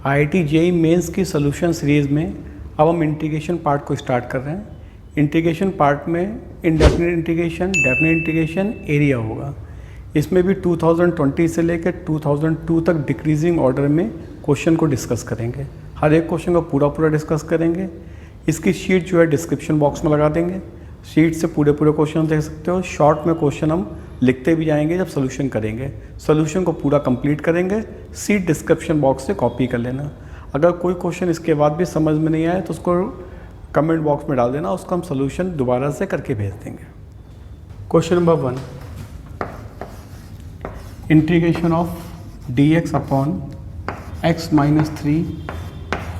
IIT JEE mains की solution series में अब हम इंटीग्रेशन पार्ट को स्टार्ट कर रहे हैं। इंटीग्रेशन पार्ट में indefinite integration, definite integration, area होगा। इसमें भी 2020 से लेकर 2002 तक डिक्रीजिंग ऑर्डर में क्वेश्चन को डिस्कस करेंगे। हर एक क्वेश्चन को पूरा डिस्कस करेंगे। इसकी शीट जो है डिस्क्रिप्शन बॉक्स में लगा देंगे। शीट से पूरे क्वेश्चन देख सकते हो। शॉर्ट में क्वेश्चन हम लिखते भी जाएंगे जब सोल्यूशन करेंगे। सोल्यूशन को पूरा कंप्लीट करेंगे। शीट डिस्क्रिप्शन बॉक्स से कॉपी कर लेना। अगर कोई क्वेश्चन इसके बाद भी समझ में नहीं आए तो उसको कमेंट बॉक्स में डाल देना, उसका हम सोल्यूशन दोबारा से करके भेज देंगे। Question number 1, integration of dx upon x minus 3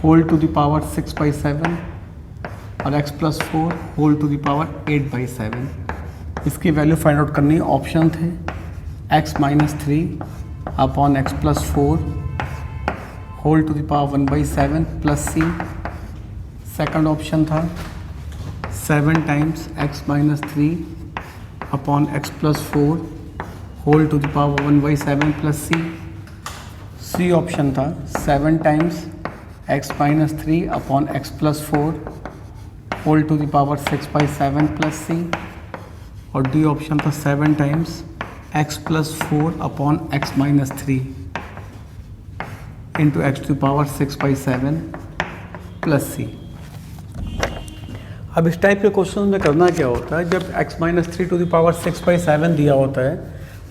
whole to the power 6/7 और x+4 whole to the power 8/7। इसकी वैल्यू फाइंड आउट करनी है। ऑप्शन थे x minus 3 upon x+4 whole to the power 1/7 plus c। Second option था 7 times x minus 3 upon x+4 whole to the power 1/7 plus c। C option था 7 times x minus 3 upon x+4 whole to the power 6/7 plus c। और D option था 7 times x+4 upon x minus 3 into x to power 6/7 plus c। अब इस type के question में करना क्या होता है, जब x minus 3 to the power 6/7 दिया होता है,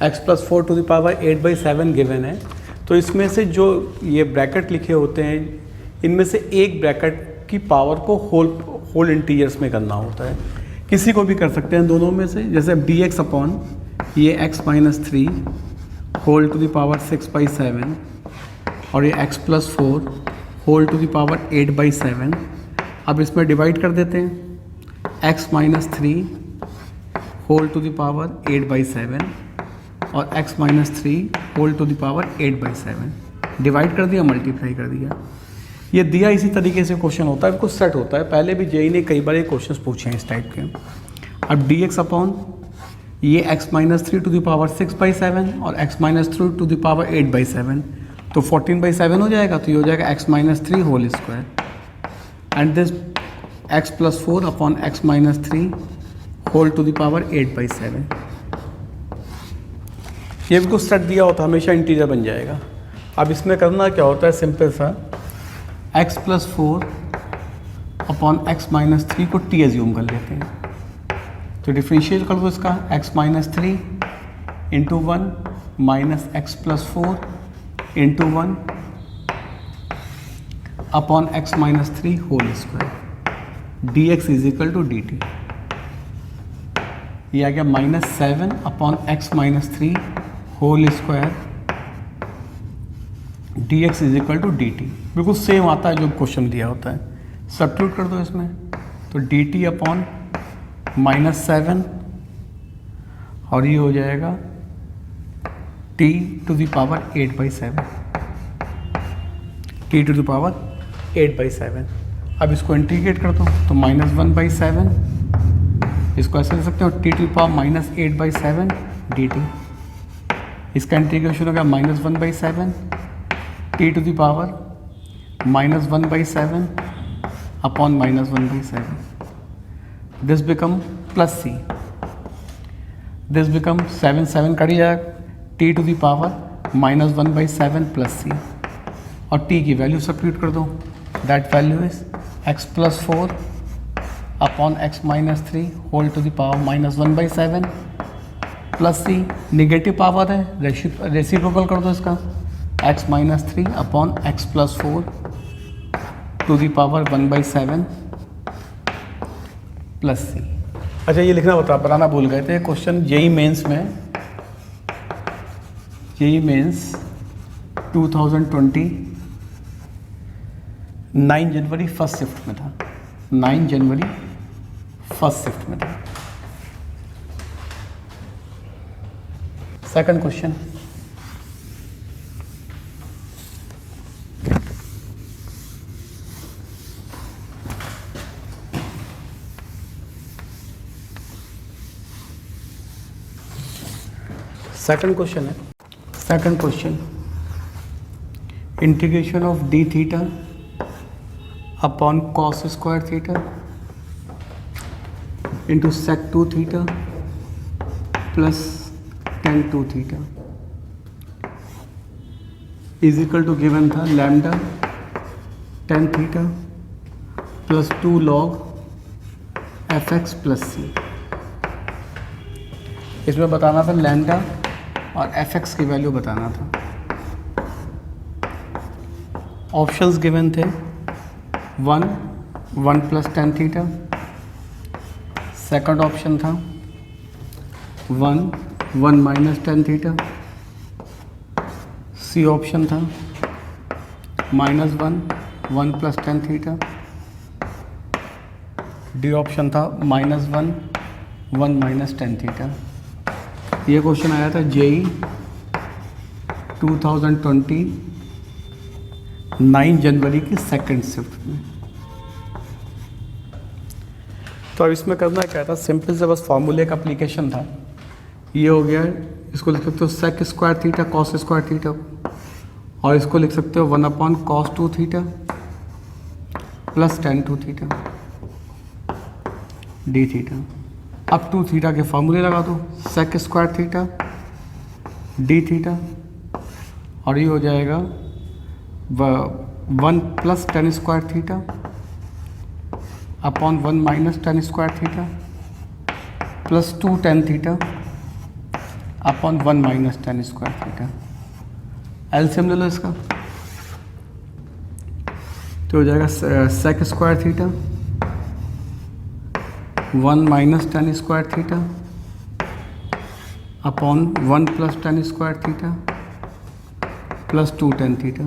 x+4 to the power 8/7 given है, तो इसमें से जो ये ब्रैकेट लिखे होते हैं इनमें से एक ब्रैकेट की पावर को होल इंटीजर्स में करना होता है। किसी को भी कर सकते हैं दोनों में से। जैसे dx अपॉन ये x minus 3 whole to the power 6/7 और ये x+4 whole to the power 8/7। अब इसमें डिवाइड कर देते हैं। x minus 3 whole to the power 8/7 और x minus 3 whole to the power 8/7। Divide कर दिया, मल्टीप्लाई कर दिया। ये दिया इसी तरीके से क्वेश्चन होता है, बिल्कुल सेट होता है। पहले भी जेईई ने कई बार ये क्वेश्चंस पूछे हैं इस टाइप के। अब dx अपॉन ये x minus 3 to the power 6/7 और x minus 3 to the power 8/7, तो 14/7 हो जाएगा। तो ये हो जाएगा x minus 3 whole square and this x+4 upon x minus 3 whole to the power 8/7। ये बिल्कुल सेट दिया होता है, हमेशा इंटीजर बन जाएगा। अब इसमें करना क्या होता है, सिंपल सा x+4 अपॉन x माइनस 3 को t एज्यूम कर लेते हैं। तो डिफरेंशिएट कर दो इसका, x minus 3 into 1 minus x+4 into 1 upon x minus 3 whole square dx is equal to dt। ये आ गया -7 upon x minus 3 whole square dx is equal to dt। बिल्कुल सेम आता है जो क्वेश्चन दिया होता है। सब्स्टिट्यूट कर दो इसमें, तो dt अपॉन -7 और ये हो जाएगा t to the power 8/7, t to the power 8/7। अब इसको इंटीग्रेट कर दो, तो -1/7, इसको ऐसे लिख सकते हो t to the power -8/7 dt। इसका इंटीग्रेशन हो गया -1/7 t to the power -1/7 upon -1/7। This become plus c, this become 7 cut जाएगा, t to the power -1/7 plus c। और t की वैल्यू सब्स्टिट्यूट कर दो, that value is x+4 upon x minus 3 whole to the power -1/7 plus c। Negative power है, reciprocal कर दो इसका, x minus 3 upon x+4 to the power 1/7 plus c। अच्छा, ये लिखना बताना भूल गए थे। क्वेश्चन जेईई मेंस में, जेईई मेंस 2020 9 जनवरी फर्स्ट शिफ्ट में था, 9 जनवरी फर्स्ट शिफ्ट में था। सेकंड क्वेश्चन, सेकंड क्वेश्चन है। Second question, integration of d theta upon cos square theta into sec 2 theta plus tan 2 theta is equal to given था lambda tan theta plus 2 log fx plus सी। इसमें बताना था lambda और fx की value बताना था। Options given थे 1 plus tan theta, second option था 1 माइनस tan थीटा, सी ऑप्शन था -1 plus tan theta, D option था -1 माइनस tan थीटा। ये क्वेश्चन आया था जेई 2020 9 जनवरी की सेकंड शिफ्ट में। तो अब इसमें करना क्या था, सिंपल से बस फॉर्मूले का एप्लीकेशन था। ये हो गया, इसको लिख सकते हो sec square theta cos square theta, और इसको लिख सकते हो 1 upon cos 2 theta plus tan 2 theta D theta. अब 2 थीटा के फॉर्मूले लगा दो, sec square theta D theta, और ये हो जाएगा 1 plus tan square theta upon 1 minus tan square theta plus 2 tan theta upon 1 minus tan square theta. LCM ले लो इसका, तो हो जाएगा सेक square theta 1 minus tan square theta upon 1 plus tan square theta plus 2 tan theta.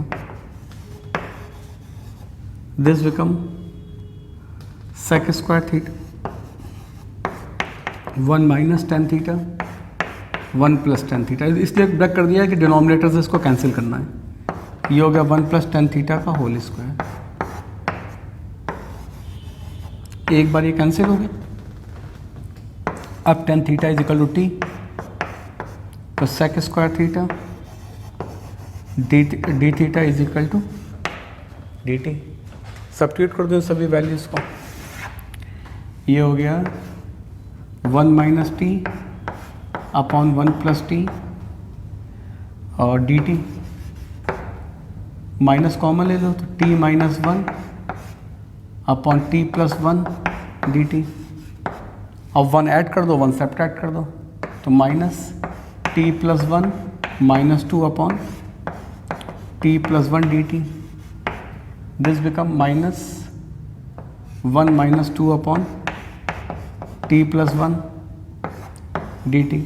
This become sec square theta 1 minus tan theta 1 plus tan theta. इसलिए break कर दिया है कि डिनोमिनेटर से इसको कैंसिल करना है। ये हो गया 1 प्लस tan थीटा का होल स्क्वायर। एक बार ये कैंसिल हो गया। अब tan theta is equal to t, तो sec square theta D theta is equal to d t. Substitute कर दो सभी वैल्यूज़ को। ये हो गया 1 minus t upon 1 plus t और डी टी, माइनस कॉमन ले लो तो t minus 1 upon t plus 1 d t. अब 1 ऐड कर दो, 1 सब्ट्रैक्ट कर दो, तो minus t plus 1 minus 2 upon t plus 1 d t. This become minus 1 minus 2 upon t plus 1 d t.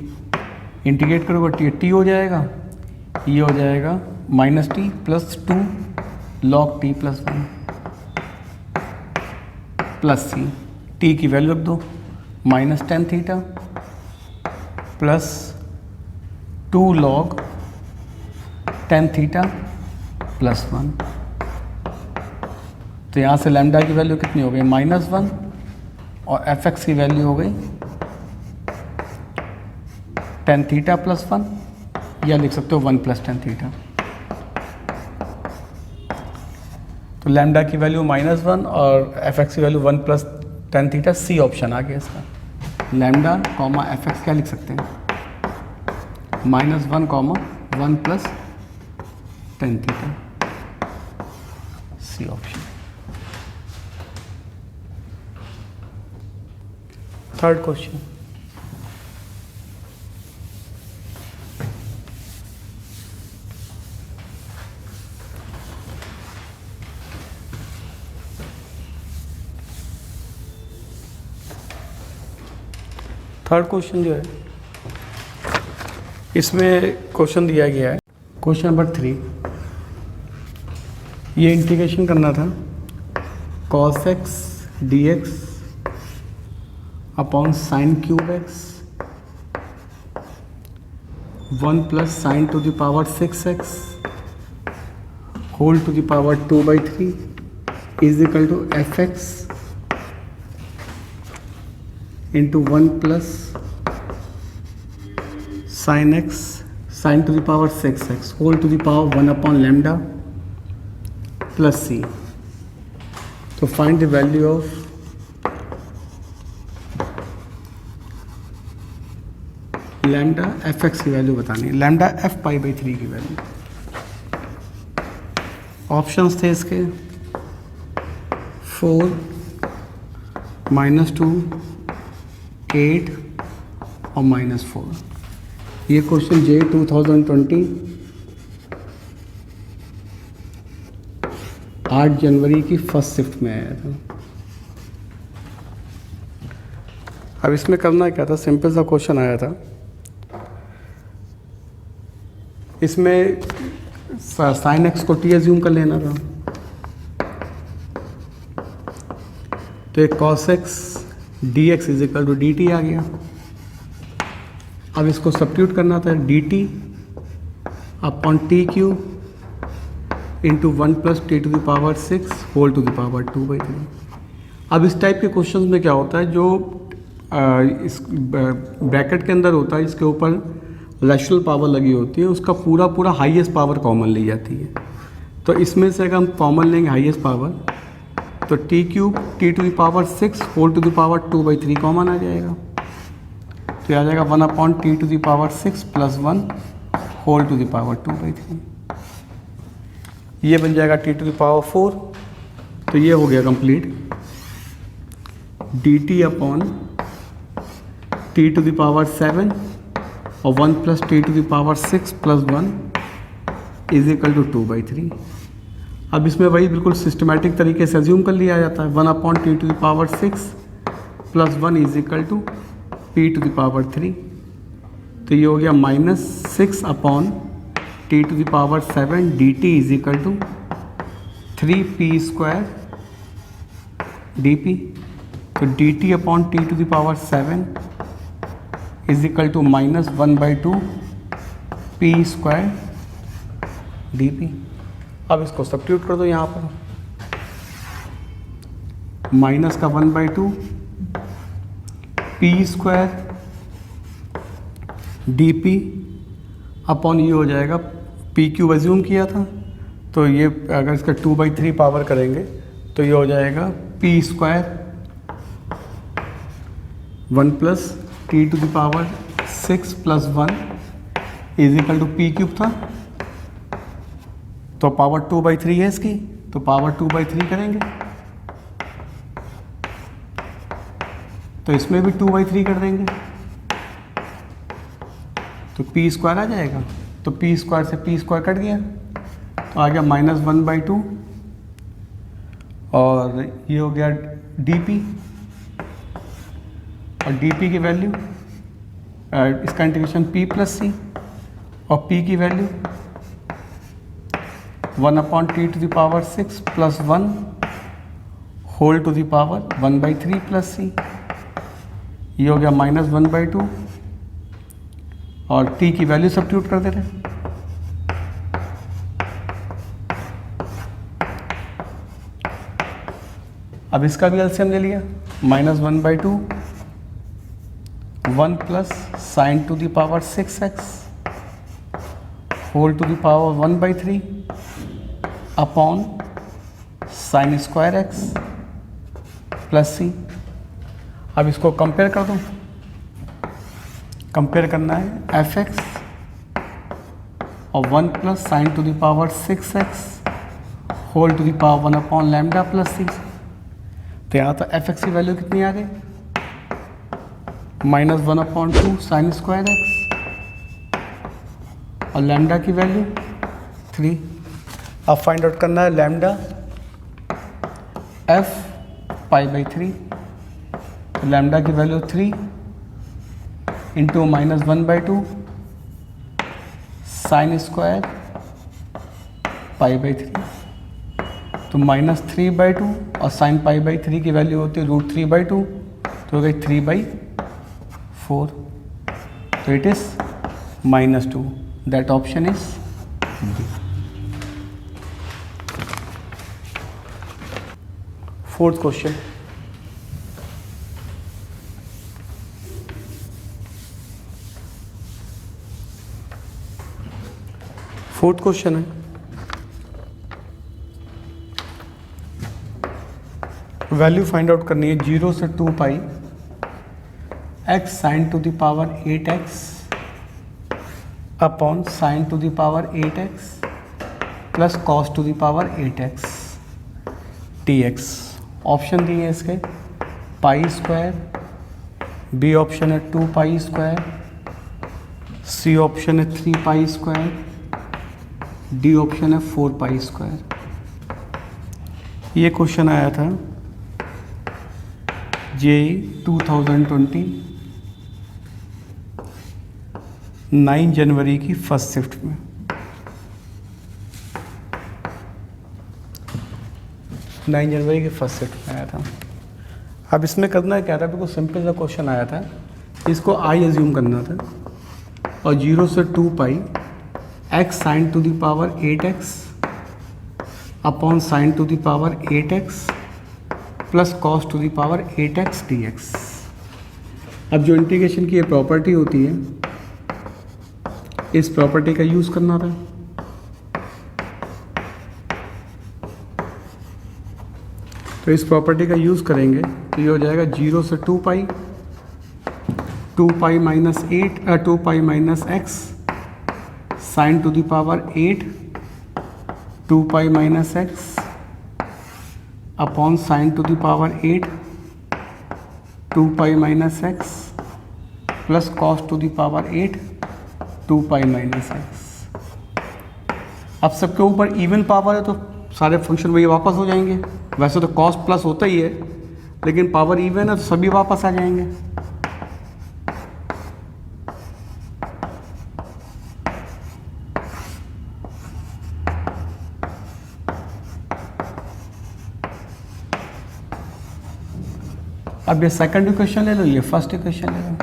Integrate करोगे टी हो जाएगा, ये हो जाएगा minus t plus 2 log t plus 1 plus c. T की वैल्यू रख दो minus tan theta plus 2 log tan theta plus 1। तो यहाँ से लैम्डा की वैल्यू कितनी हो गई -1 और fx की वैल्यू हो गई tan थीटा प्लस 1, या लिख सकते हो 1 प्लस tan थीटा। तो लैम्डा की वैल्यू -1 और fx की वैल्यू 1 प्लस tan थीटा। सी ऑप्शन आ गया इसका। लैम्डा कॉमा fx क्या लिख सकते हैं, -1 कॉमा 1 प्लस tan थीटा। सी option. Third question, third question जो है इसमें क्वेश्चन दिया गया है क्वेश्चन नंबर 3। ये इंटीग्रेशन करना था cos x dx upon sine cube x 1 plus sine to the power 6x whole to the power 2/3 is equal to fx into 1 plus sine x sine to the power 6x whole to the power 1 upon lambda plus c. तो find the value of lambda f x की value बतानी है, lambda F pi by 3 की value. Options थे इसके 4, -2, 8 और -4। ये question जे 2020 8 जनवरी की फर्स्ट शिफ्ट में आया था। अब इसमें करना क्या था, सिंपल सा क्वेश्चन आया था। इसमें साइन एक्स को टी एज्यूम कर लेना था, तो एक cos x D x is equal to d t आ गया। अब इसको सब्स्टिट्यूट करना था, d t upon t cube into 1 + t⁻6 whole to the power 2/3। अब इस टाइप के क्वेश्चंस में क्या होता है, जो इस ब्रैकेट के अंदर होता है, इसके ऊपर रैशनल पावर लगी होती है, उसका पूरा हाईएस्ट पावर कॉमन ली जाती है। तो इसमें से अगर हम कॉमन लेंगे हाईएस्ट पावर, तो t³ t⁻6 whole to the power 2/3 common आ जाएगा। तो आ जाएगा 1/t⁻6 + 1 whole to the power 2/3। ये बन जाएगा t⁴। तो ये हो गया कंप्लीट। dt अपॉन t⁻7 और 1 + t⁻6 + 1 इज इक्वल टू 2/3। अब इसमें वही बिल्कुल सिस्टमेटिक तरीके से अज्यूम कर लिया जाता है, 1/t⁻6 + 1 is equal to p⁻3। तो ये हो गया -6/t⁻7 dt is equal to 3p² dp। तो dt अपॉन t⁻7 is equal to -1/2 p² dp। अब इसको सब्स्टिट्यूट कर दो यहाँ पर, माइनस का 1/2 p² dp अपॉन ये हो जाएगा, pq एज्यूम किया था, तो ये अगर इसका 2/3 पावर करेंगे तो ये हो जाएगा p² 1 + t⁻6 + 1 is equal to p³ था, तो पावर 2/3 है इसकी, तो पावर 2/3 करेंगे, तो इसमें भी 2/3 कर देंगे, तो p² आ जाएगा। तो p² से p² कट गया, तो आ गया -1/2 और ये हो गया dp। और dp की वैल्यू इसका इंटीग्रेशन p + c और p की value 1/t⁻6 + 1 whole to the power 1/3 + c। ये हो गया -1/2 और t की वैल्यू सब्स्टिट्यूट कर दे रहे। अब इसका भी एलसीएम ले लिया, -1/2 1 + sin⁻6x whole to the power 1/3 upon sin² x + c। अब इसको कंपेयर कर दो, कंपेयर करना है f(x) और 1 + sin⁻6x whole to the power 1 upon lambda + c। तो यहाँ तो f(x) की वैल्यू कितनी आ गई, -1/2 sin² x और लैम्डा की वैल्यू 3। अब फाइंड आउट करना है लैम्डा f π/3। तो लैम्डा की वैल्यू 3 इंटू -1/2 sin² π/3, तो -3/2 और sin π/3 की वैल्यू होती है √3/2, तो हो गई 3/4। तो it is -2। That option is B। Fourth question, fourth question है वैल्यू फाइंड आउट करनी है 0 से 2 पाई x sine to the power 8x upon sine to the power 8x plus cos two the power 8x dx। Option दिए हैं इसके pi square, B option है 2 pi square, सी option है 3 pi square, D option है 4 pi square. ये question आया था JEE 2020 9 जनवरी की फर्स्ट शिफ्ट में। नाइन जनवरी की फर्स्ट शिफ्ट में आया था। अब इसमें करना क्या था, बिल्कुल सिंपल सा क्वेश्चन आया था, इसको आई एज्यूम करना था और 0 से 2 पाई x sine to the power 8x upon sine to the power 8x plus cos two the power 8x dx। अब जो इंटीग्रेशन की ये प्रॉपर्टी होती है, इस प्रॉपर्टी का यूज़ करना था। तो इस प्रॉपर्टी का यूज़ करेंगे तो ये हो जाएगा 0 से 2 पाई, 2 pi minus 2 pi minus x sine to the power 8 2 pi minus x upon sine to the power 8 2 pi minus x plus cos two the power 8 2 pi minus x। अब सबके ऊपर इवन पावर है तो सारे फंक्शन वही वापस हो जाएंगे। वैसे तो कॉस प्लस होता ही है, लेकिन पावर इवन है तो सभी वापस आ जाएंगे। अब ये सेकंड इक्वेशन ले लो, ये फर्स्ट इक्वेशन ले लो।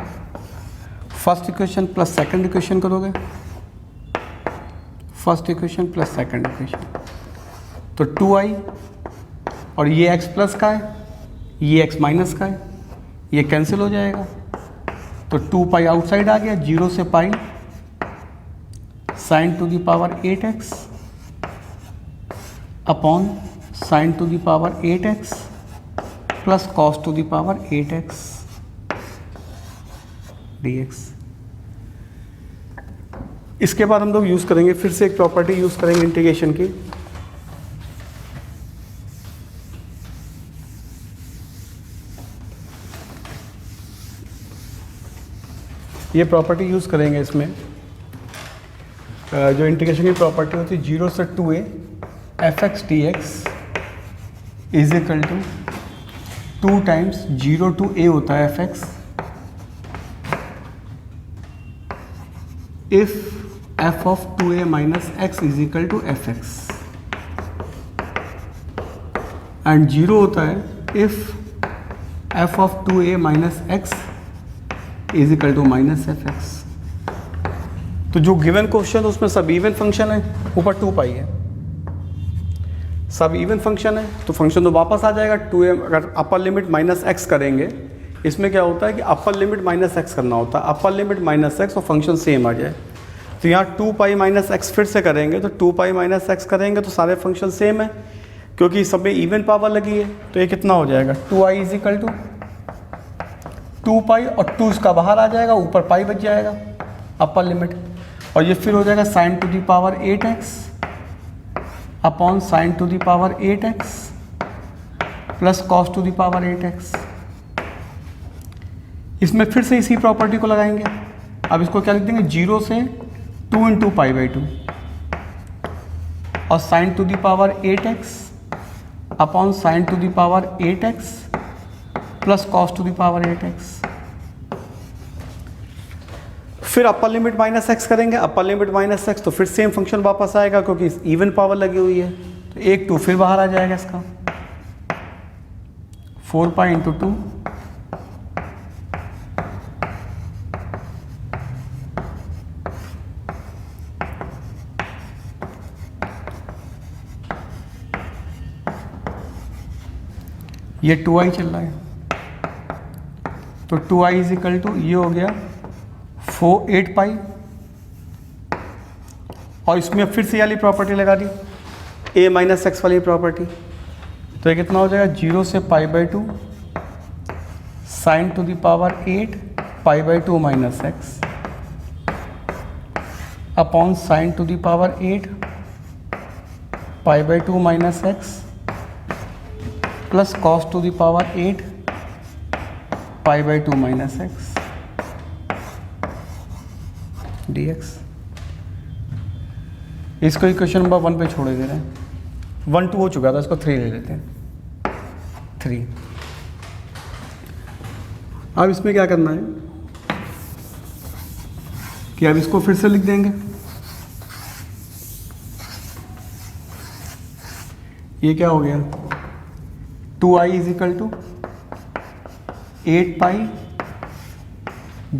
First equation plus second equation करोगे, first equation plus second equation तो 2i, और ये x प्लस का है, ये x माइनस का है, ये कैंसिल हो जाएगा तो 2 पाई आउटसाइड आ गया। 0 से pi sine to the power 8x upon sine to the power 8x plus cos two the power 8x dx। इसके बाद हम लोग यूज़ करेंगे फिर से एक प्रॉपर्टी यूज़ करेंगे इंटीग्रेशन की। ये प्रॉपर्टी यूज़ करेंगे इसमें, जो इंटीग्रेशन की प्रॉपर्टी होती है 0 से 2a fx dx is equal to 2 times 0 to a होता है fx if f of 2a minus x is equal to fx and 0 होता है if f of 2a minus x is equal to minus fx। तो जो given question है उसमें सब even function है, ऊपर 2 पाई है, सब इवन फंक्शन है तो फंक्शन तो वापस आ जाएगा 2a। अगर अपर लिमिट माइनस एक्स करेंगे, इसमें क्या होता है कि अपर लिमिट माइनस एक्स करना होता है, अपर लिमिट माइनस एक्स और फंक्शन सेम आ जाए। तो यहाँ 2 पाई माइनस एक्स फिर से करेंगे तो 2 पाई माइनस एक्स करेंगे तो सारे फंक्शन सेम है, क्योंकि सब में इवन पावर लगी है। तो ये कितना हो जाएगा 2i इज इक्वल टू 2 पाई और 2 इसका बाहर आ जाएगा, ऊपर पाई बच जाएगा अपर लिमिट, और ये फिर हो जाएगा sign to the power 8x upon sine to the power 8x plus cos two the power 8x। इसमें फिर से इसी प्रॉपर्टी को लगाएंगे। अब इसको क्या लिख देंगे 0 से 2 इंटू पाई बाई 2 और sign to the power 8x upon sine to the power 8x plus cos two the power 8x। फिर अपर लिमिट माइनस एक्स करेंगे, अपर लिमिट माइनस एक्स तो फिर सेम फंक्शन वापस आएगा क्योंकि इवन पावर लगी हुई है। तो 1 2 फिर बाहर आ जाएगा इसका 4 पाई इंटू 2 ये 2i चल रहा है तो 2i इज इक्वल टू ये हो गया 8 पाई, और इसमें फिर से वाली प्रॉपर्टी लगा दी a माइनस एक्स वाली प्रॉपर्टी। तो ये कितना हो जाएगा 0 से π/2 sin to the power 8 π/2 minus x अपॉन sin to the power 8 π/2 minus x plus cos to the power 8 π/2 minus x dx। इसको इक्वेशन नंबर 1 पे छोड़ दे रहे हैं, 1 2 हो चुका था, इसको 3 ले लेते हैं 3। अब इसमें क्या करना है कि अब इसको फिर से लिख देंगे। ये क्या हो गया 2i इज इक्वल टू 8 पाई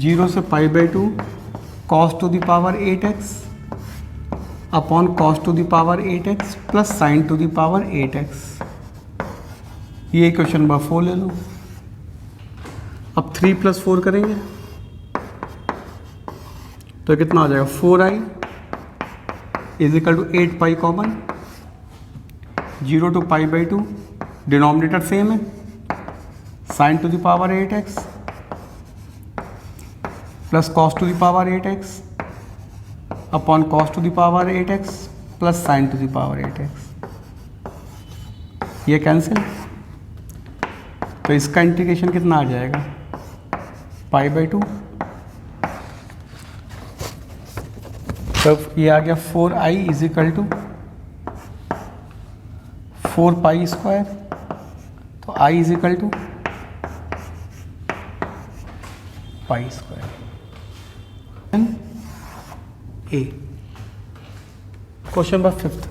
0 से π/2 cos to the power 8x upon cos to the power 8x plus sine to the power 8x। ये क्वेश्चन नंबर 4 ले लो। अब 3 + 4 करेंगे तो कितना हो जाएगा 4i is equal to 8 pi common 0 to π/2 denominator same है sine to the power 8x plus cos to the power 8x upon cos to the power 8x plus sine to the power 8x। ये cancel, तो इसका integration कितना आ जाएगा π/2। तब ये आ गया 4i इज इक्वल टू 4π², तो i is equal to π²। A question number 5।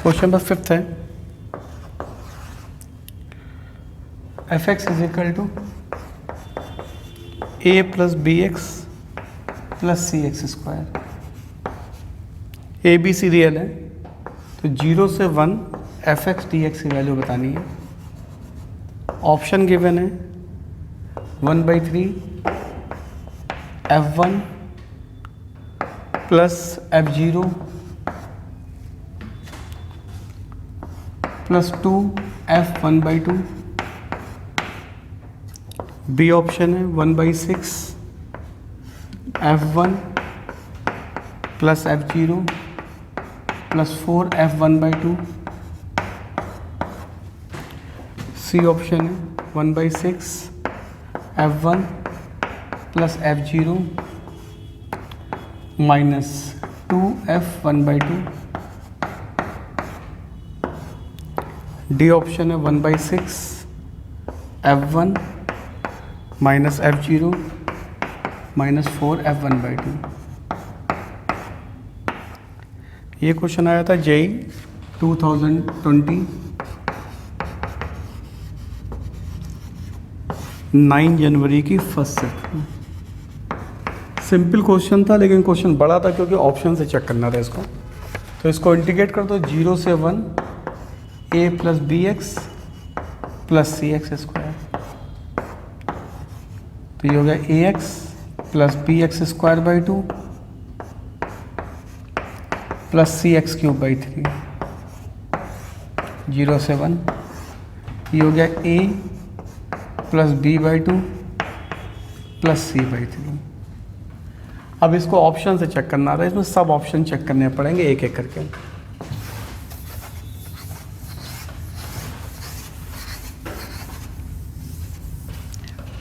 Question number 5 है f(x) is equal to a plus bx plus cx²। A b c real है, तो 0 से 1 f(x) dx की वैल्यू बतानी है। ऑप्शन गिवन है 1/3 f1 plus f0 plus 2 f1/2। B option है 1/6 f1 plus f0 plus 4 f1/2। सी option है 1/6 f1 plus f0 minus 2 f1/2। D option है 1/6 f1 minus f0 minus 4 f1/2। ये क्वेश्चन आया था जेई 2020 9 जनवरी की फर्स्ट शिफ्ट। सिंपल क्वेश्चन था लेकिन question बड़ा था क्योंकि ऑप्शन से चेक करना था इसको। तो इसको इंटीग्रेट कर दो 0 से 1 a plus bx plus cx²। तो ये हो गया ax plus bx² 2 plus cx³ 3। 0 से 1 ये हो गया a plus b/2 plus c/3। अब इसको ऑप्शन से चेक करना था, इसमें सब ऑप्शन चेक करने पड़ेंगे एक एक करके।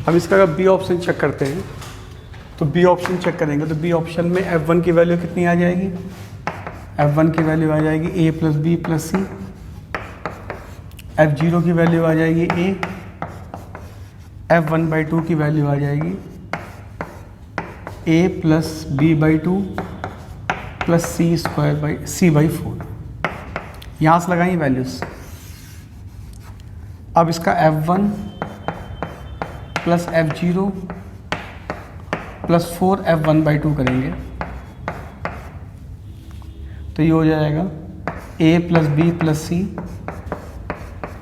अब इसका अगर बी ऑप्शन चेक करते हैं तो बी ऑप्शन चेक करेंगे तो बी ऑप्शन में f1 की वैल्यू कितनी आ जाएगी, f1 की वैल्यू आ जाएगी a plus B plus C. f0 की वैल्यू आ जाएगी a, f1/2 की वैल्यू आ जाएगी a plus b/2 plus c/4। यहाँ से लगाएंगे वैल्यूज। अब इसका f1 plus f0 plus 4 f1/2 करेंगे तो ये हो जाएगा a plus B plus c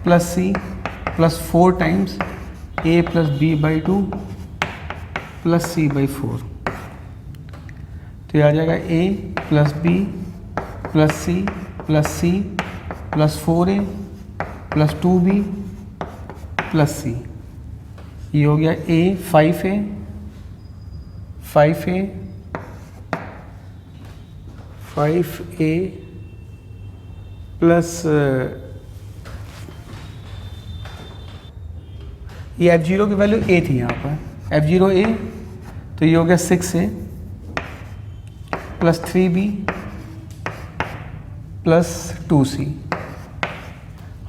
plus 4 times a plus b/2 plus c/4। तो ये आ जाएगा a plus B plus c plus c plus 4a plus 2b plus c. ये हो गया a 5a 5a 5a plus ये f0 की value a थी यहाँ पर f0 a, तो ये हो गया 6a plus 3b plus 2c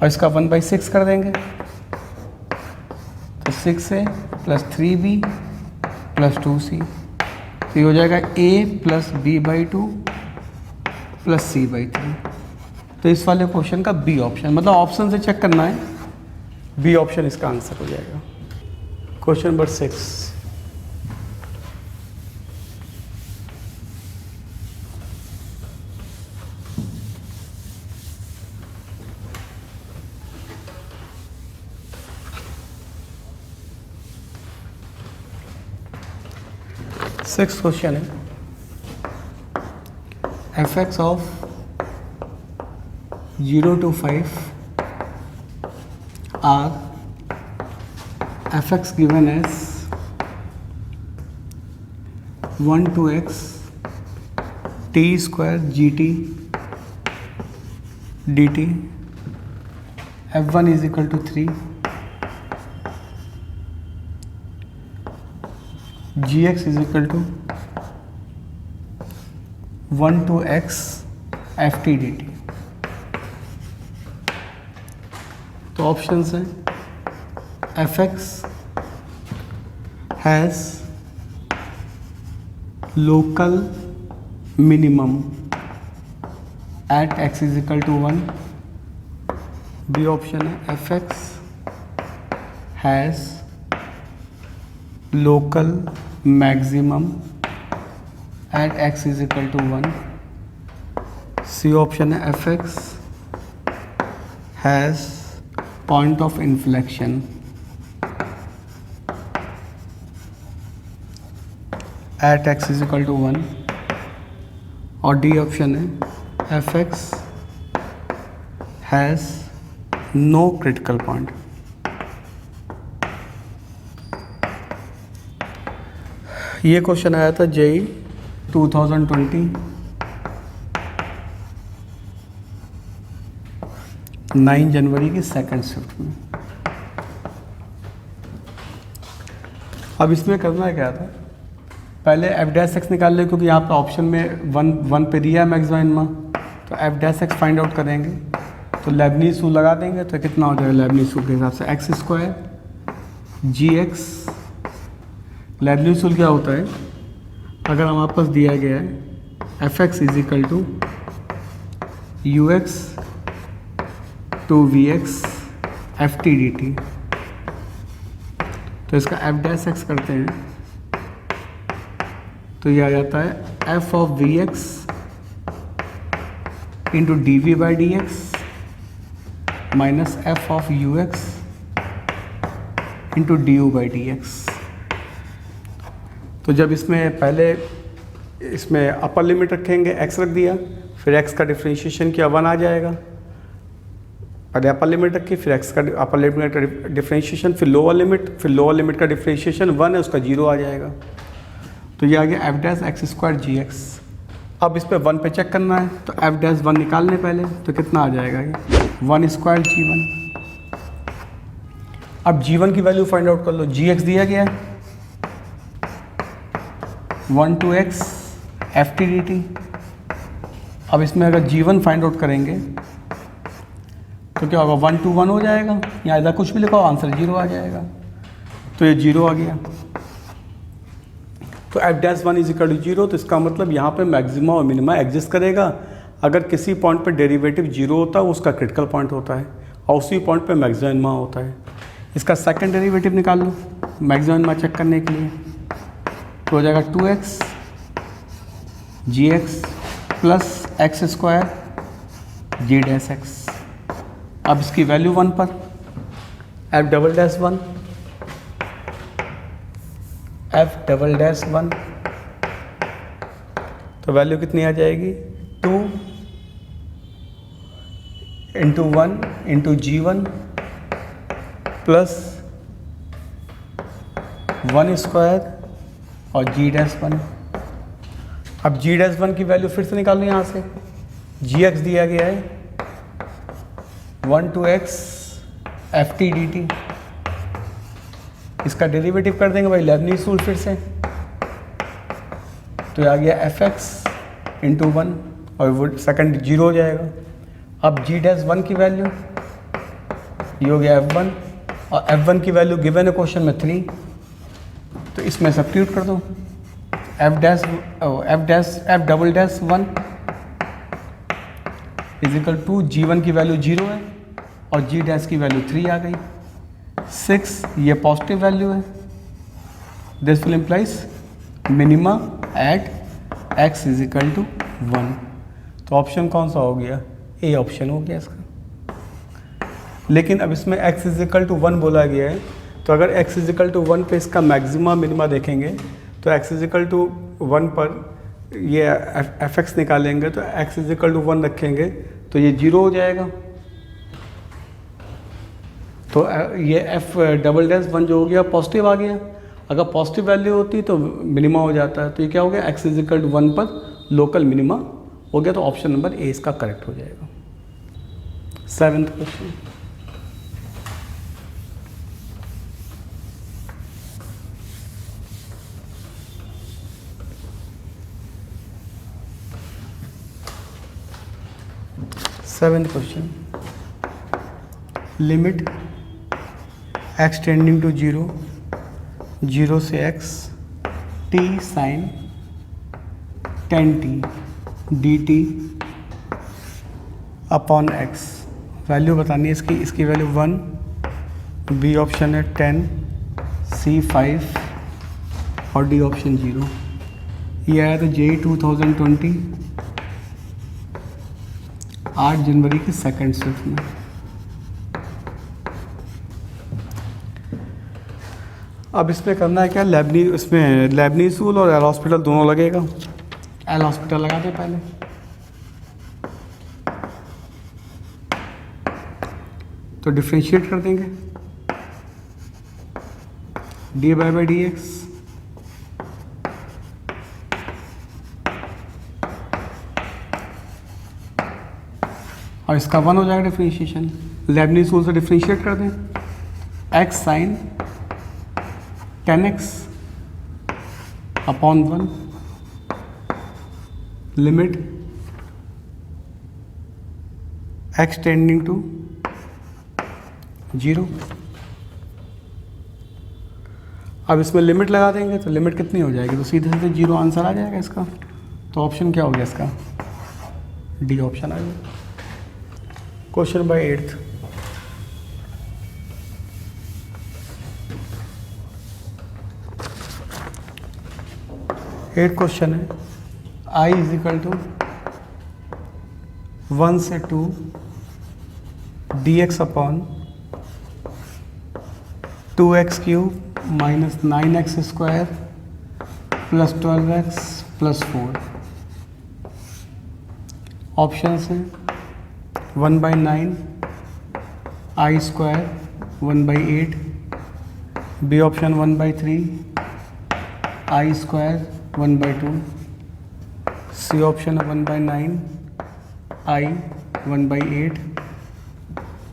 और इसका 1/6 कर देंगे तो 6a plus 3b plus 2c, तो ये हो जाएगा a plus b/2 plus c/3। तो इस वाले क्वेश्चन का बी ऑप्शन, मतलब ऑप्शन से चेक करना है, बी ऑप्शन इसका आंसर हो जाएगा। क्वेश्चन नंबर 6, सिक्स क्वेश्चन है, f(x) of 0 to 5 are f(x) given as 1 to x t square gt dt, f1 is equal to 3, gx is equal to 1 to x ft dt। तो options हैं f(x) has local minimum at x is equal to 1, B option है f(x) has local maximum at x is equal to 1, C option है f(x) has point of inflection at x is equal to 1, और D option है f(x) has no critical point. ये question आया था JEE 2020 9 जनवरी की second shift में। अब इसमें करना क्या था, पहले f(x) निकाल ले, क्योंकि यहाँ पे ऑप्शन में वन पे दिया है मैक्सिमा, तो f(x) फाइंड आउट करेंगे, तो लेबनीज़ रूल लगा देंगे, तो कितना हो जाएगा लेबनीज़ रूल के हिसाब से x² gx। लेबनीज़ रूल क्या होता है, अगर हमारे पास दिया गया है f(x) is equal to ux to vx ft dt, तो इसका f(x) करते हैं तो ये आ जाता है f of vx into dv/dx minus f of ux into du/dx। तो जब इसमें पहले इसमें अपर लिमिट रखेंगे, x रख दिया, फिर x का डिफ्रेंशिएशन किया 1 आ जाएगा, पहले अपर लिमिट रखी, फिर x का अपर लिमिट का डिफ्रेंशिएशन, फिर लोअर लिमिट का डिफ्रेंशिएशन 1 है, उसका 0 आ जाएगा। तो ये आ गया f(x² gx। अब इस पे 1 पे चेक करना है, तो f(1) निकालने पहले, तो कितना आ जाएगा ये 1² g1। अब g1 की वैल्यू फाइंड आउट कर लो, gx दिया गया है 1 to x ft dt। अब इसमें अगर g1 फाइंड आउट करेंगे तो क्या होगा, 1 to 1 हो जाएगा, या इधर कुछ भी लिखो आंसर 0 आ जाएगा, तो ये 0 आ गया। तो f(1) इज इक्वल टू 0, तो इसका मतलब यहाँ पे मैक्सिमा और मिनिमा एग्जिस्ट करेगा। अगर किसी पॉइंट पे डेरिवेटिव 0 होता है, उसका क्रिटिकल पॉइंट होता है, और उसी पॉइंट पे मैक्सिमा मिनिमा होता है। इसका सेकंड डेरिवेटिव निकाल लो मैक्सिमा मिनिमा चेक करने के लिए, तो हो जाएगा 2x gx plus x² g'(x)। अब इसकी वैल्यू 1 पर f'(1) तो तो वैल्यू कितनी आ जाएगी 2 into 1 into G1 plus 1 square और G'1। अब G'1 की वैल्यू फिर से निकालो यहाँ से। Gx दिया गया है 1 to x ft dt, इसका डेरिवेटिव कर देंगे भाई लेबनीज़ रूल फिर से, तो आ गया fx इंटू 1 और वो सेकंड 0 हो जाएगा। अब G'1 की वैल्यू ये हो गया f1 और f1 की वैल्यू गिवन है क्वेश्चन में 3, तो इसमें सब्स्टिट्यूट कर दो f double dash 1 is equal to G1 की वैल्यू 0 है और G' की वैल्यू 3 आ गई। 6 ये पॉजिटिव वैल्यू है, this will implies minima at x is equal to 1। तो ऑप्शन कौन सा हो गया, ए ऑप्शन हो गया इसका। लेकिन अब इसमें x इजिकल टू 1 बोला गया है, तो अगर x इजिकल टू 1 पे इसका मैक्सिमा मिनिमा देखेंगे तो x इजिकल टू 1 पर ये fx निकालेंगे तो x इजिकल टू 1 रखेंगे तो ये 0 हो जाएगा। तो ये f डबल डैश 1 जो हो गया पॉजिटिव आ गया। अगर पॉजिटिव वैल्यू होती तो मिनिमा हो जाता है, तो ये क्या हो गया x इजिकल टू 1 पर लोकल मिनिमा हो गया। तो ऑप्शन नंबर ए इसका करेक्ट हो जाएगा। 7th question, limit x tending to 0 0 से x t sine 10t dt upon x। Value बतानी है इसकी वैल्यू 1, बी ऑप्शन है 10, सी 5 और डी ऑप्शन 0। ये आया था JEE 2020 8 जनवरी की सेकंड शिफ्ट में। अब इसमें करना है क्या, इसमें लेबनीज़ रूल और एल हॉस्पिटल दोनों लगेगा। एल हॉस्पिटल लगा दे पहले, तो डिफ्रेंशिएट कर देंगे डी बाई डी एक्स और इसका 1 हो जाएगा डिफ्रेंशिएशन। लेबनीज़ रूल से डिफ्रेंशिएट कर दें, x sine 10x upon 1 limit x tending to 0। अब इसमें लिमिट लगा देंगे तो लिमिट कितनी हो जाएगी, तो सीधे सीधे 0 आंसर आ जाएगा इसका। तो ऑप्शन क्या हो गया इसका, डी ऑप्शन आ गया। क्वेश्चन बाय 8th, क्वेश्चन है i इज इक्वल टू 1 से 2 dx upon 2x cube minus 9x square plus 12x plus 4। Option है 1/9 i square 1/8, B option 1/3 i square 1/2, C option 1/9 i 1/8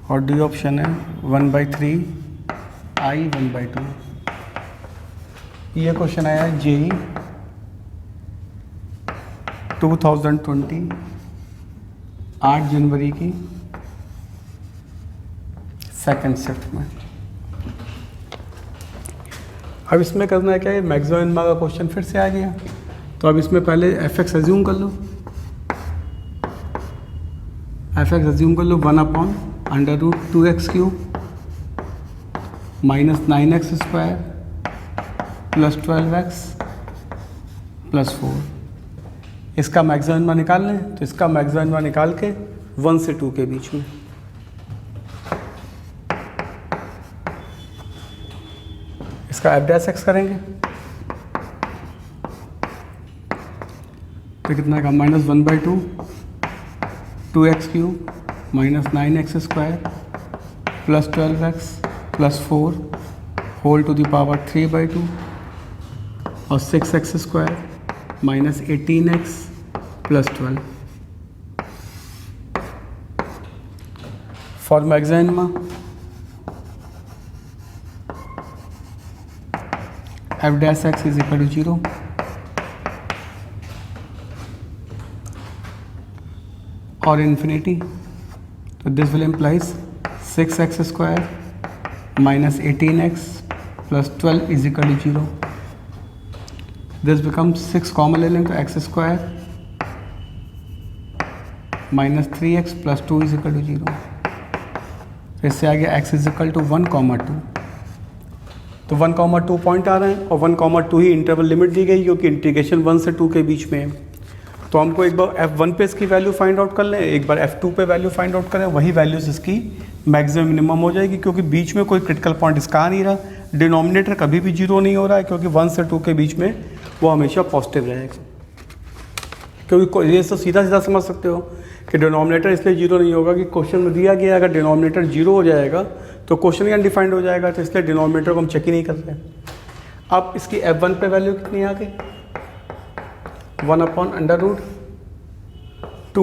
और डी ऑप्शन है 1/3 i 1/2। ये question आया JEE 2020 8 जनवरी की second shift में। अब इसमें करना है क्या, ये मैक्सिमम मिनिमा का क्वेश्चन फिर से आ गया। तो अब इसमें पहले fx एज्यूम कर लो, fx एज्यूम कर लो 1 upon √2x cube minus 9x square plus 12x plus 4। इसका मैक्सिमम मिनिमा निकाल लें, तो इसका मैक्सिमम मिनिमा निकाल के 1 से 2 के बीच में। इसका f' x करेंगे तो कितना का -1/2 2x³ -9x² plus 12x plus 4 whole to the power 3/2 और 6x² -18x plus 12 for maxima f' is equal to 0 or infinity. So this will implies 6x² minus 18x plus 12 is equal to 0. This becomes 6 common ले लें तो x² minus 3x plus 2 is equal to 0. तो इससे आ गया x is equal to 1,2. तो 1,2 point आ रहे हैं और 1,2 ही इंटरवल लिमिट दी गई क्योंकि इंटीग्रेशन 1 से 2 के बीच में है. तो हमको एक बार f1 पे इसकी वैल्यू फाइंड आउट कर लें, एक बार f2 पे वैल्यू फाइंड आउट करें, वही वैल्यूज इसकी मैक्सिमम मिनिमम हो जाएगी क्योंकि बीच में कोई क्रिटिकल पॉइंट इसका आ नहीं रहा. डिनोमिनेटर कभी भी 0 नहीं हो रहा है क्योंकि 1 से 2 के बीच में वो हमेशा पॉजिटिव रहेगा. क्योंकि ये तो सीधा सीधा समझ सकते हो कि डिनोमिनेटर इसलिए 0 नहीं होगा कि क्वेश्चन में दिया गया अगर डिनोमिनेटर 0 हो जाएगा तो क्वेश्चन ही अनडिफाइंड हो जाएगा, तो इसलिए डिनोमिनेटर को हम चेक ही नहीं करते. अब इसकी f1 पे वैल्यू कितनी आ गई 1/√2 -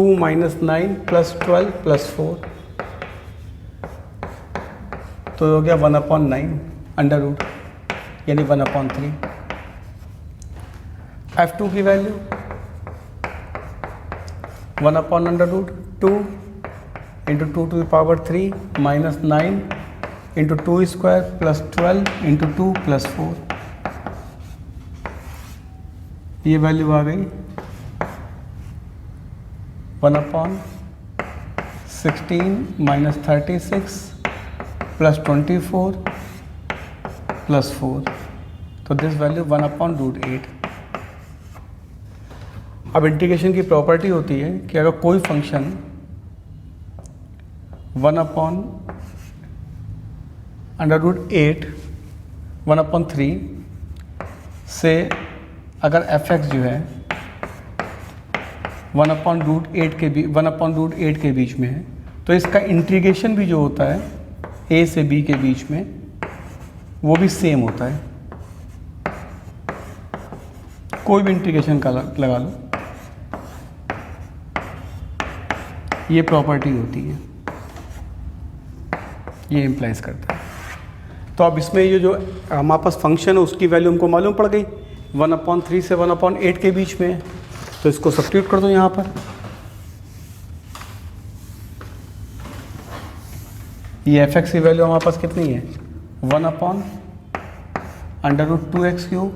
9 + 12 + 4 तो हो गया 1/9 अंडर रूट यानी 1/3. f2 की वैल्यू 1/√2 × 2 to the power 3 - 9 × 2² + 12 × 2 + 4. ये वैल्यू आ गई 1/16 - 36 + 24 + 4. तो दिस वैल्यू 1/√8. अब इंटीग्रेशन की प्रॉपर्टी होती है कि अगर कोई फंक्शन 1/√8 1/3 से अगर f(x) जो है 1/√8 के बीच में है तो इसका इंटीग्रेशन भी जो होता है a से b के बीच में वो भी सेम होता है. कोई भी इंटीग्रेशन का लगा लो, ये प्रॉपर्टी होती है, ये इम्प्लाइज करता है. तो अब इसमें ये जो हमारे पास फंक्शन है उसकी वैल्यू हमको मालूम पड़ गई 1/3 से 1/8 के बीच में है, तो इसको सब्स्टिट्यूट कर दो यहाँ पर. ये f(x) की वैल्यू हमारे पास कितनी है 1/√2x³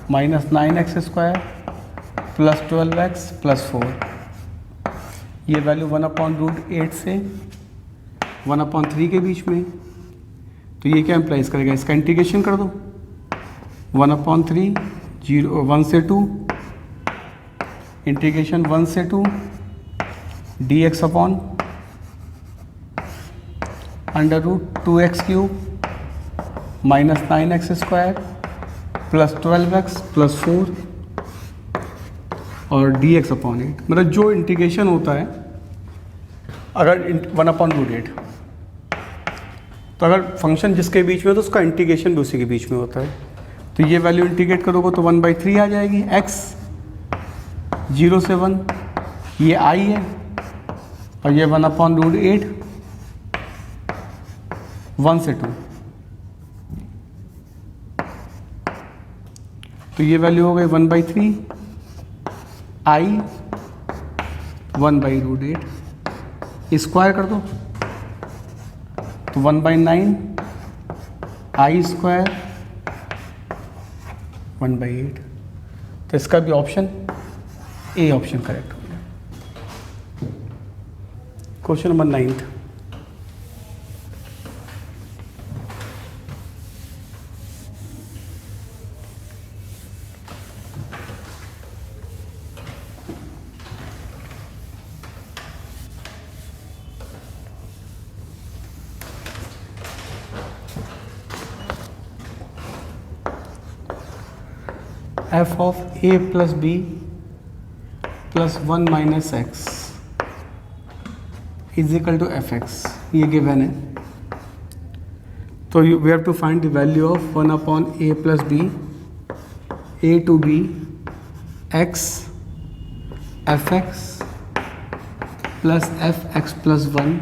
- 9x² + 12x + 4. ये वैल्यू 1/√8 से 1/3 के बीच में, तो ये क्या इम्प्लाइज करेगा, इसका इंटीग्रेशन कर दो 1/3 1 से 2 इंटीग्रेशन 1 से 2 dx/√2x³ - 9x² + 12x + 4 और dx/8. मतलब जो इंटीग्रेशन होता है अगर 1/√8 तो अगर फंक्शन जिसके बीच में तो उसका इंटीग्रेशन भी उसी के बीच में होता है. तो ये वैल्यू इंटीग्रेट करोगे तो 1/3 आ जाएगी. x 0 से 1 ये i है और ये 1/√8 1 से 2, तो ये वैल्यू हो गई 1/3 i 1/√8. स्क्वायर कर दो तो 1/9 i² 1/8. तो इसका भी ऑप्शन ए ऑप्शन करेक्ट हो गया. Question number 9. f of a plus b plus 1 minus X is equal to F X, ये गिवन है। तो we have to find the value of 1 upon A plus B, A to B x F x plus F x plus 1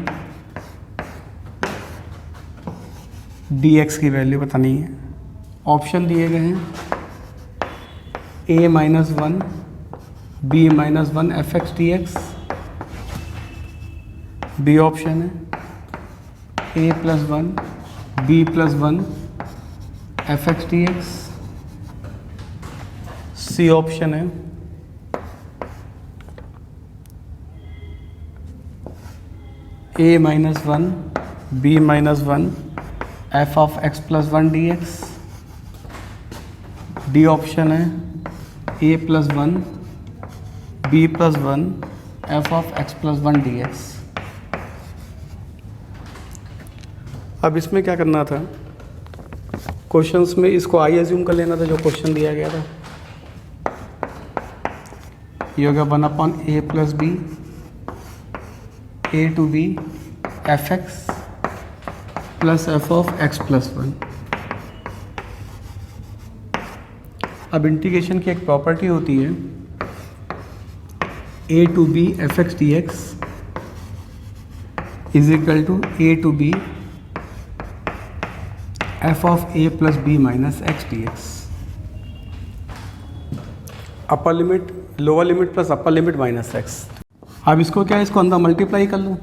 D X की value बतानी है। Option दिए गए हैं a minus 1 B minus 1 F x D X, B option है a plus 1 B plus 1 F x D X, C option है a minus 1 B minus 1 F of x plus 1 D X, D option है a plus 1 B plus 1 F of x plus 1 D X. अब इसमें क्या करना था, questions में इसको I assume कर लेना था जो क्वेश्चन दिया गया था। ये हो गया 1 upon A plus B A to b F x plus f of x plus 1। अब इंटीग्रेशन की एक प्रॉपर्टी होती है a to b F x D x is equal to a to b f of a plus b minus x D x. Upper limit lower limit plus upper limit minus x. अब इसको क्या है, इसको अंदर multiply कर लूँ,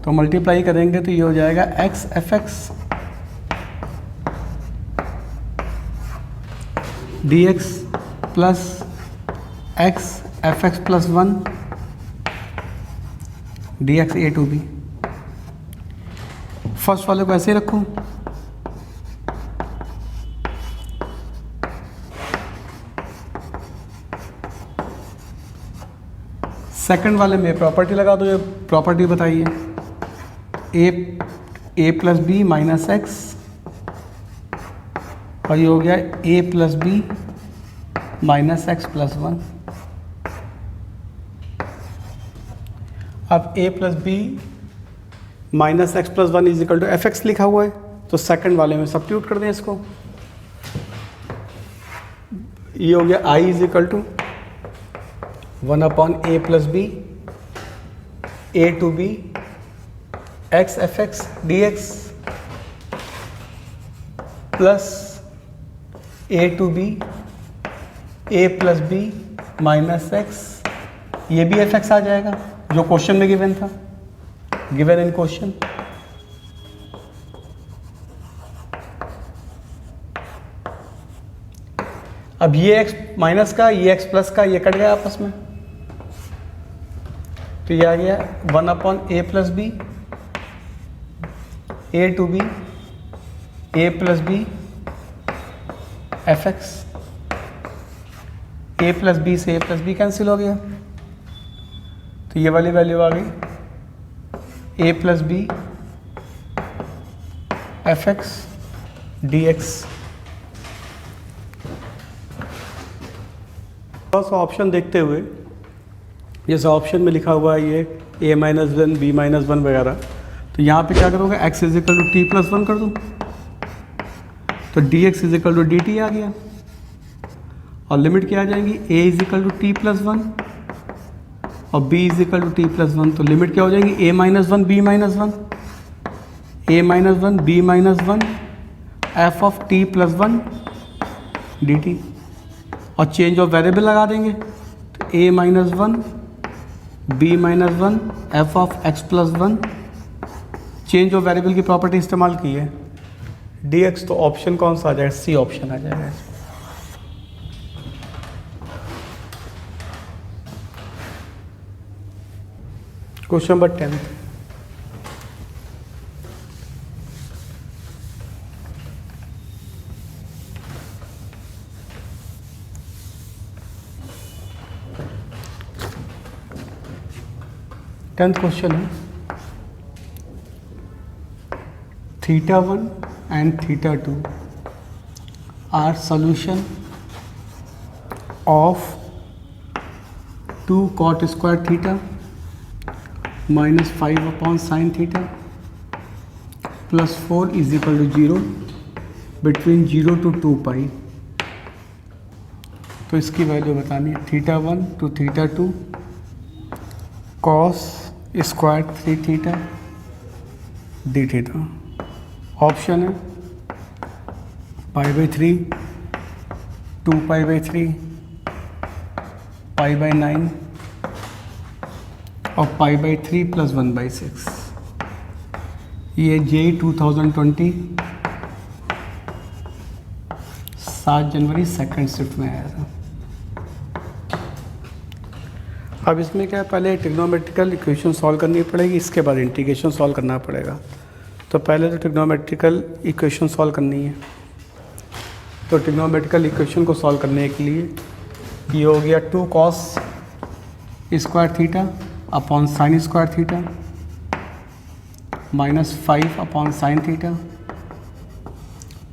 तो multiply करेंगे तो ये हो जाएगा X F x D x plus X F x plus 1 D X A to B. First वाले को ऐसे ही रखूँ, सेकंड वाले में प्रॉपर्टी लगा दो। ये प्रॉपर्टी बताइए, a plus b minus x और ये हो गया a plus b minus x plus 1। अब a plus b minus x plus 1 is equal to F x लिखा हुआ है, तो सेकंड वाले में सब्स्टिट्यूट कर दें इसको। ये हो गया i is equal to 1 upon A plus B A to B x F x D x plus a to B A plus b minus x, ये भी एफ एक्स आ जाएगा जो क्वेश्चन में गिवन था, गिवन इन क्वेश्चन। अब ये x minus का ये एक्स प्लस का ये कट गया आपस में, तो ये आ गया 1 upon A plus B A to B A plus B F X, A plus B से ए प्लस बी कैंसिल हो गया, तो ये वाली वैल्यू आ गई a plus B F x D x. थोड़ा सा ऑप्शन देखते हुए, जैसे ऑप्शन में लिखा हुआ है ये a माइनस 1 बी माइनस 1 वगैरह, तो यहाँ पे क्या करोगे, x is equal to t plus 1 कर दूँ, तो d x is equal to d t आ गया। और लिमिट क्या आ जाएंगी, a is equal to t plus 1 और b is equal to t plus 1, तो लिमिट क्या हो जाएंगी, a minus 1 B minus 1 a minus 1 B minus 1 F of t plus 1 d t. और चेंज ऑफ वेरिएबल लगा देंगे, तो a minus 1 B minus 1 F of x plus 1, change of variable की property इस्तेमाल की है डी एक्स, तो option कौन सा आ जाएगा, सी ऑप्शन आ जाएगा। क्वेश्चन नंबर 10, टेंथ क्वेश्चन है, θ1 and θ2 are solution of 2 cot square theta minus 5 upon sine theta plus 4 is equal to 0 between 0 to 2 pi. तो इसकी वैल्यू बतानी है θ1 to θ2 cos square 3 theta D theta. Option है π/3, 2π/3, π/9 और π/3 + 1/6। ये JEE 2020 7 जनवरी सेकंड शिफ्ट में आया था। अब इसमें क्या है, पहले ट्रिग्नोमेट्रिकल इक्वेशन सॉल्व करनी पड़ेगी, इसके बाद इंटीग्रेशन सॉल्व करना पड़ेगा। तो पहले तो ट्रिग्नोमेट्रिकल इक्वेशन सॉल्व करनी है। तो ट्रिग्नोमेट्रिकल इक्वेशन को सॉल्व करने के लिए ये हो गया 2 cos square theta upon sine square theta minus 5 upon sine theta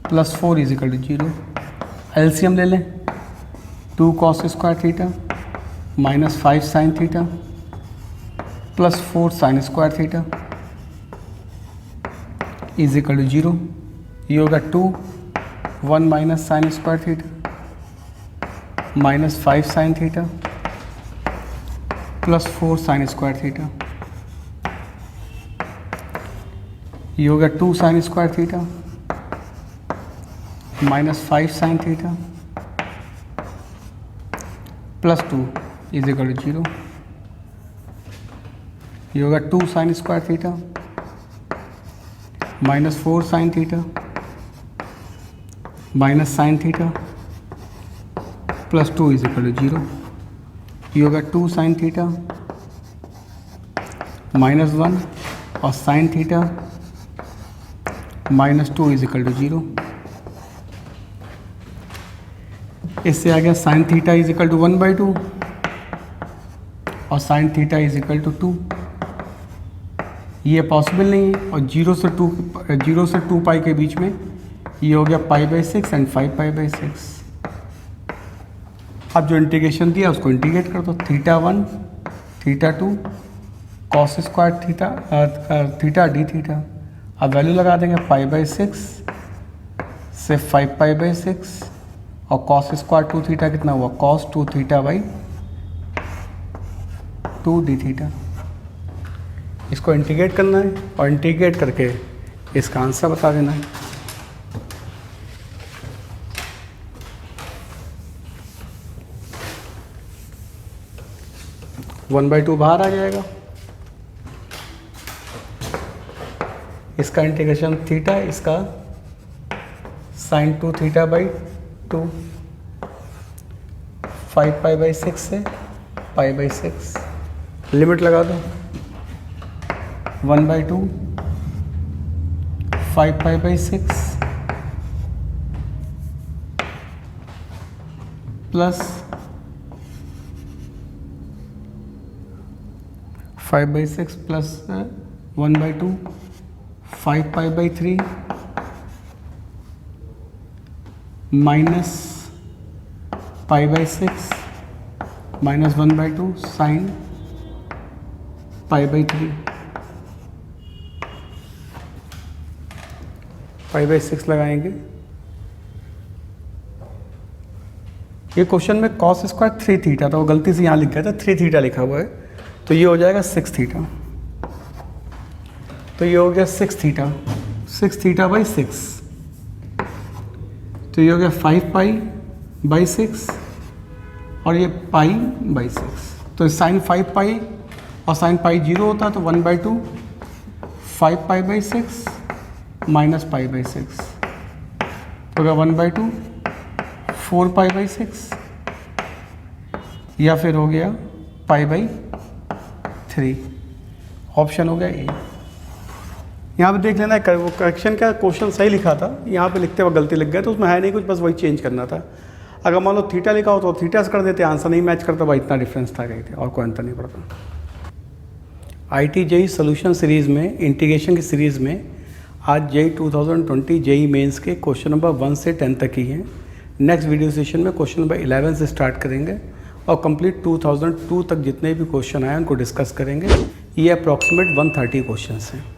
plus 4 is equal to 0। LCM ले लें, 2 cos square theta minus 5 sine theta plus 4 sine square theta is equal to 0। ये होगा 2 1 minus sine square theta minus 5 sine theta plus 4 sine square theta. ये होगा 2 sine square theta minus 5 sine theta plus 2 is equal to 0। ये होगा 2 sine square theta minus 4 sine theta minus sine theta plus 2 is equal to 0। ये होगा 2 sine theta minus 1 और sine theta minus 2 is equal to 0। इससे आ गया sine theta is equal to 1/2 और sine theta is equal to 2। ये possible नहीं है और 0 से 2 पाई के बीच में ये हो गया π/6 एंड 5π/6। अब जो इंटीग्रेशन दिया उसको इंटीग्रेट कर दो, θ1 θ2 cos square theta D theta. अब वैल्यू लगा देंगे π/6 से 5π/6 और cos स्क्वायर 2 थीटा कितना हुआ, cos 2 θ/2 डी थीटा। इसको इंटीग्रेट करना है और इंटीग्रेट करके इसका आंसर बता देना है। वन बाई 2 बाहर आ जाएगा। इसका इंटीग्रेशन थीटा, इसका साइन 2 θ/2 5π/6 से π/6। लिमिट लगा दो, 1/2 5π/6 plus 5/6 plus 1/2 5π/3 minus π/6 minus 1/2 sine π/3 π/6 लगाएंगे। ये क्वेश्चन में cos स्क्वायर 3 थीटा था, वो गलती से यहाँ लिख गया था 3 थीटा लिखा हुआ है, तो ये हो जाएगा 6 थीटा। तो ये हो गया 6 थीटा, 6 θ/6। तो ये हो गया 5π/6 और ये π/6। तो साइन 5π और साइन पाई 0 होता है, तो 1/2 5π/6 माइनस π/6 तो होगा 1/2 4π/6 या फिर हो गया π/3। ऑप्शन हो गया ए। यहाँ पे देख लेना वो करेक्शन क्या, क्वेश्चन सही लिखा था, यहाँ पे लिखते वक्त गलती लग गया, तो उसमें है नहीं कुछ, बस वही चेंज करना था। अगर मान लो थीटा लिखा हो तो थीटा से कर देते, आंसर नहीं मैच करता भाई, इतना डिफरेंस था कहीं थे और कोई अंतर नहीं पड़ता। आईटी जेई सोल्यूशन सीरीज़ में, इंटीग्रेशन की सीरीज़ में आज जेई 2020 जेई मेंस के क्वेश्चन नंबर 1 से 10 तक ही हैं। नेक्स्ट वीडियो सेशन में क्वेश्चन नंबर 11 से स्टार्ट करेंगे और कंप्लीट 2002 तक जितने भी क्वेश्चन आए उनको डिस्कस करेंगे। ये अप्रॉक्सीमेट 130 क्वेश्चंस हैं।